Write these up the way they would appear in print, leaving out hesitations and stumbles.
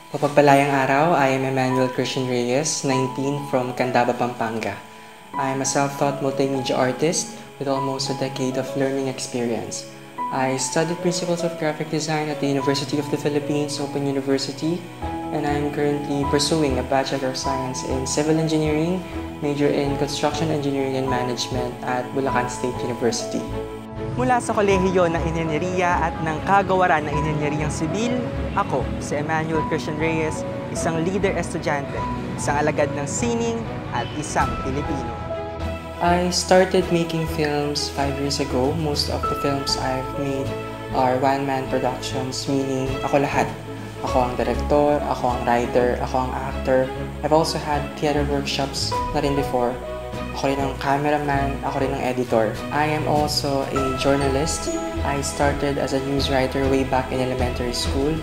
Mapagpalayang araw, I am Emmanuel Christian Reyes, 19 from Candaba, Pampanga. I am a self-taught multimedia artist with almost a decade of learning experience. I studied principles of graphic design at the University of the Philippines Open University, and I am currently pursuing a Bachelor of Science in Civil Engineering, major in Construction Engineering and Management at Bulacan State University. Mula sa Kolehiyo ng Inhenyeriya at ng Kagawaran ng Inhenyeriyang Sibil, ako, si Emmanuel Christian Reyes, isang leader estudyante, isang alagad ng sining at isang Pilipino. I started making films 5 years ago. Most of the films I've made are one-man productions, meaning ako lahat. Ako ang director, ako ang writer, ako ang actor. I've also had theater workshops na rin before. Ako rin ang cameraman, ako rin ang editor. I am also a journalist. I started as a news writer way back in elementary school,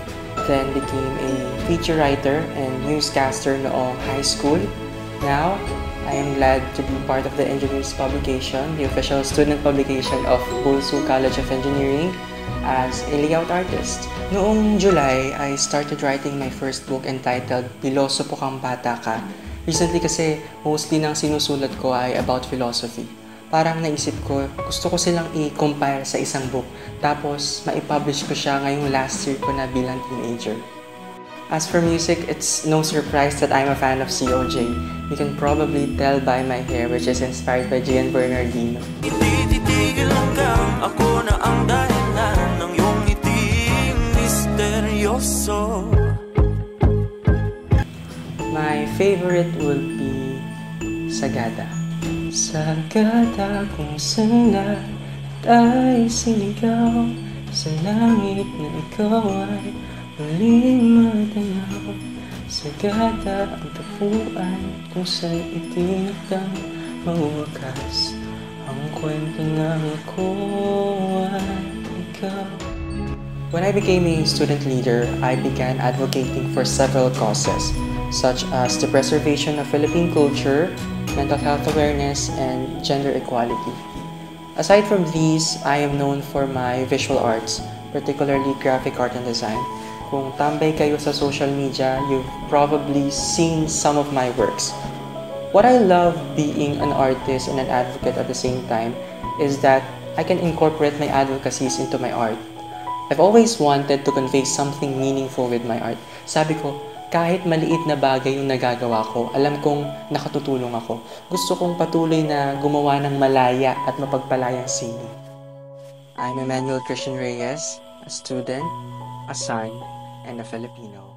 then became a feature writer and newscaster noong high school. Now, I am glad to be part of the Engineers publication, the official student publication of Bulsu College of Engineering, as a layout artist. Noong July, I started writing my first book entitled Pilosopo Kang Bata Ka. Recently kasi, mostly nang sinusulat ko ay about philosophy. Parang naisip ko, gusto ko silang i-compile sa isang book. Tapos, maipublish ko siya ngayong last year ko na bilang teenager. As for music, it's no surprise that I'm a fan of COJ. You can probably tell by my hair, which is inspired by Gian Bernardino. Hindi titigil hanggang ako na ang dahilan ng iyong ngiting misteryoso. My favorite would be Sagada. Sagada kung saan lahat ay sinigaw, sa langit na ikaw ay muling matanaw. Sagada ang tapuan kung saan itinakdang mawakas ang kwento ng ako at ikaw. When I became a student leader, I began advocating for several causes, such as the preservation of Philippine culture, mental health awareness, and gender equality. Aside from these, I am known for my visual arts, particularly graphic art and design. Kung tambay kayo sa social media, you've probably seen some of my works. What I love being an artist and an advocate at the same time is that I can incorporate my advocacies into my art. I've always wanted to convey something meaningful with my art. Sabi ko, kahit maliit na bagay yung nagagawa ko, alam kong nakatutulong ako. Gusto kong patuloy na gumawa ng malaya at mapagpalayang sining. I'm Emmanuel Christian Reyes, a student, a son, and a Filipino.